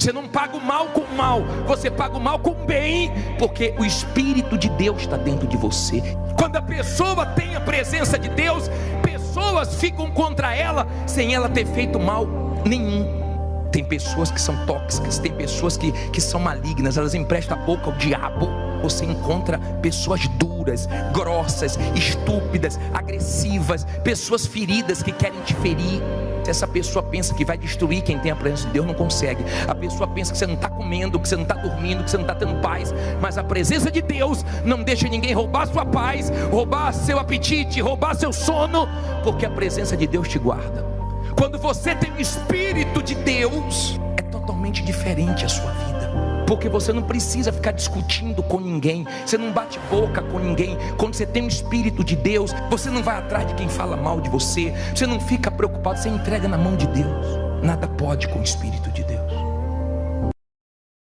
Você não paga o mal com o mal, você paga o mal com o bem, porque o Espírito de Deus está dentro de você. Quando a pessoa tem a presença de Deus, pessoas ficam contra ela sem ela ter feito mal nenhum. Tem pessoas que são tóxicas, tem pessoas que são malignas, elas emprestam a boca ao diabo. Você encontra pessoas duras, grossas, estúpidas, agressivas, pessoas feridas que querem te ferir. Se essa pessoa pensa que vai destruir quem tem a presença de Deus, não consegue. A pessoa pensa que você não está comendo, que você não está dormindo, que você não está tendo paz, mas a presença de Deus não deixa ninguém roubar sua paz, roubar seu apetite, roubar seu sono, porque a presença de Deus te guarda. Quando você tem o Espírito de Deus, é totalmente diferente a sua vida, porque você não precisa ficar discutindo com ninguém, você não bate boca com ninguém. Quando você tem o Espírito de Deus, você não vai atrás de quem fala mal de você, você não fica preocupado, você entrega na mão de Deus. Nada pode com o Espírito de Deus.